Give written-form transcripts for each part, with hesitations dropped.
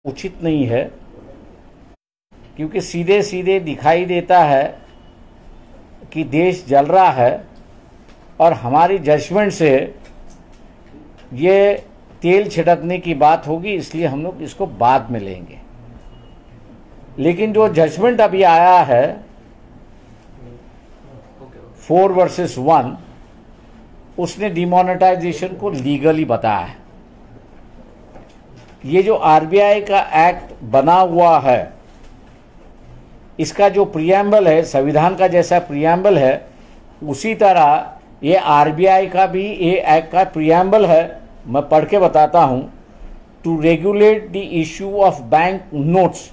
उचित नहीं है, क्योंकि सीधे सीधे दिखाई देता है कि देश जल रहा है और हमारी जजमेंट से ये तेल छिड़कने की बात होगी, इसलिए हम लोग इसको बाद में लेंगे। लेकिन जो जजमेंट अभी आया है 4 वर्सेस 1, उसने डिमोनेटाइजेशन को लीगली बताया है। ये जो आरबीआई का एक्ट बना हुआ है, इसका जो प्रियम्बल है, संविधान का जैसा प्रियम्बल है, उसी तरह ये आरबीआई का भी ये एक्ट का प्रियम्बल है। मैं पढ़ के बताता हूं। To regulate the issue of bank notes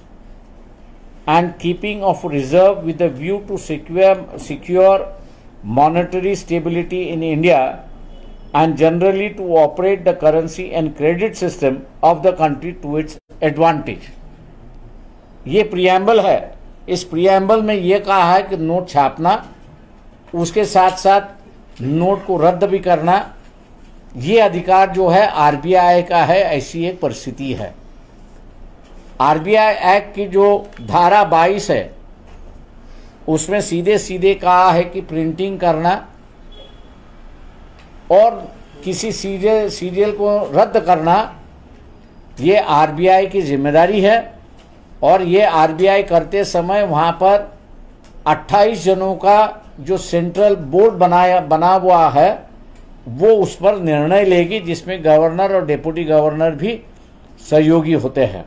and keeping of reserve with the view to secure monetary stability in India and generally to operate the currency and credit system of the country to its advantage। ये preamble है। इस preamble में ये कहा है कि note छापना, उसके साथ साथ नोट को रद्द भी करना, ये अधिकार जो है आरबीआई का है। ऐसी एक परिस्थिति है। आरबीआई एक्ट की जो धारा 22 है, उसमें सीधे सीधे कहा है कि प्रिंटिंग करना और किसी सीरियल को रद्द करना ये आरबीआई की जिम्मेदारी है। और ये आरबीआई करते समय वहाँ पर 28 जनों का जो सेंट्रल बोर्ड बना हुआ है, वो उस पर निर्णय लेगी, जिसमें गवर्नर और डिप्टी गवर्नर भी सहयोगी होते हैं।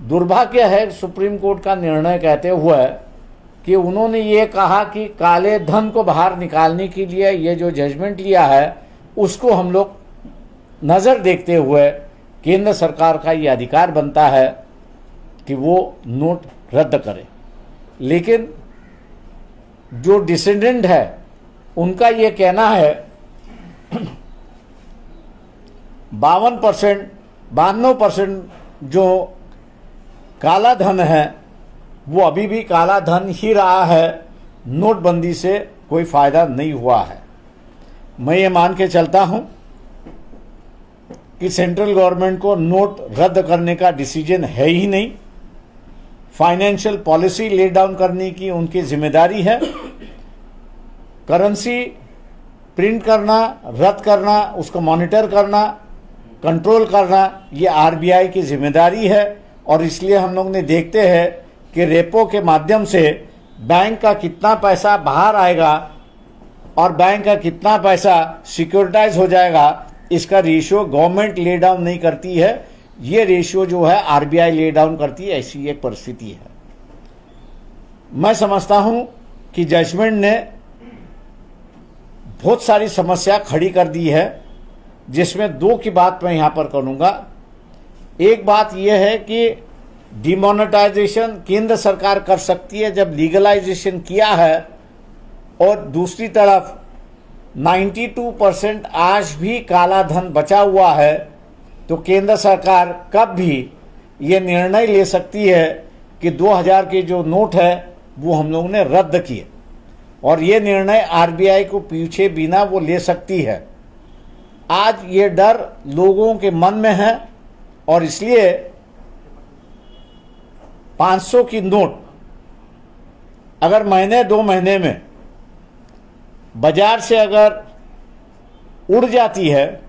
दुर्भाग्य है सुप्रीम कोर्ट का निर्णय कहते हुए कि उन्होंने ये कहा कि काले धन को बाहर निकालने के लिए ये जो जजमेंट लिया है, उसको हम लोग नज़र देखते हुए केंद्र सरकार का ये अधिकार बनता है कि वो नोट रद्द करे। लेकिन जो डिसेंडेंट है उनका ये कहना है 52% जो काला धन है वो अभी भी काला धन ही रहा है, नोटबंदी से कोई फायदा नहीं हुआ है। मैं ये मान के चलता हूं कि सेंट्रल गवर्नमेंट को नोट रद्द करने का डिसीजन है ही नहीं। फाइनेंशियल पॉलिसी ले डाउन करने की उनकी जिम्मेदारी है। करेंसी प्रिंट करना, रद्द करना, उसको मॉनिटर करना, कंट्रोल करना, ये आरबीआई की जिम्मेदारी है। और इसलिए हम लोग ने देखते हैं कि रेपो के माध्यम से बैंक का कितना पैसा बाहर आएगा और बैंक का कितना पैसा सिक्योरिटाइज हो जाएगा, इसका रेशियो गवर्नमेंट ले डाउन नहीं करती है। ये रेशियो जो है आरबीआई ले डाउन करती है। ऐसी एक परिस्थिति है। मैं समझता हूं कि जजमेंट ने बहुत सारी समस्या खड़ी कर दी है, जिसमें 2 की बात मैं यहां पर करूंगा। एक बात यह है कि डिमोनेटाइजेशन केंद्र सरकार कर सकती है जब लीगलाइजेशन किया है, और दूसरी तरफ 92% आज भी काला धन बचा हुआ है, तो केंद्र सरकार कब भी ये निर्णय ले सकती है कि 2000 के जो नोट है वो हम लोगों ने रद्द किए, और ये निर्णय आरबीआई को पीछे बिना वो ले सकती है। आज ये डर लोगों के मन में है, और इसलिए 500 की नोट अगर महीने 2 महीने में बाजार से अगर उड़ जाती है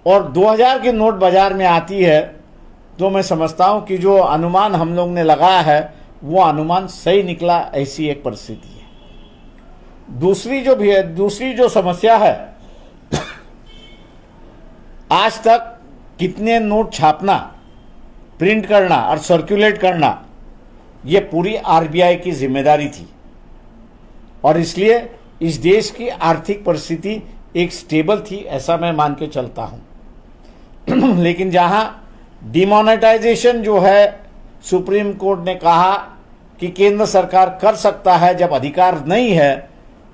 और 2000 की नोट बाजार में आती है, तो मैं समझता हूं कि जो अनुमान हम लोग ने लगाया है वो अनुमान सही निकला। ऐसी एक परिस्थिति है। दूसरी जो समस्या है, आज तक कितने नोट छापना, प्रिंट करना और सर्कुलेट करना, ये पूरी आरबीआई की जिम्मेदारी थी। और इसलिए इस देश की आर्थिक परिस्थिति एक स्टेबल थी, ऐसा मैं मान के चलता हूं। लेकिन जहां डिमोनेटाइजेशन जो है, सुप्रीम कोर्ट ने कहा कि केंद्र सरकार कर सकता है, जब अधिकार नहीं है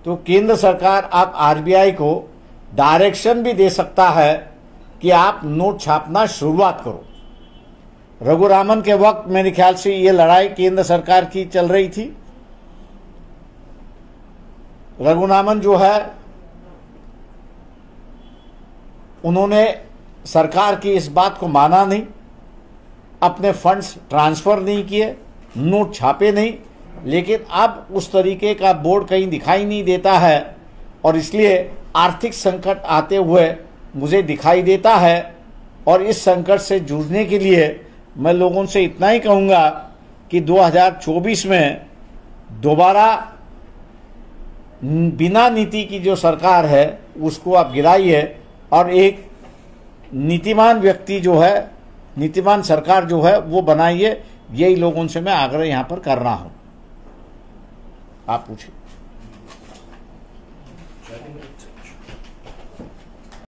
तो केंद्र सरकार आप आरबीआई को डायरेक्शन भी दे सकता है कि आप नोट छापना शुरुआत करो। रघुरामन के वक्त मेरे ख्याल से ये लड़ाई केंद्र सरकार की चल रही थी। रघुरामन जो है, उन्होंने सरकार की इस बात को माना नहीं, अपने फंड्स ट्रांसफ़र नहीं किए, नोट छापे नहीं, लेकिन अब उस तरीके का बोर्ड कहीं दिखाई नहीं देता है और इसलिए आर्थिक संकट आते हुए मुझे दिखाई देता है। और इस संकट से जूझने के लिए मैं लोगों से इतना ही कहूँगा कि 2024 में दोबारा बिना नीति की जो सरकार है उसको आप गिराइए और एक नीतिमान व्यक्ति जो है, नीतिमान सरकार जो है वो बनाइए। यही लोगों से मैं आग्रह यहाँ पर कर रहा हूँ। आप पूछिए।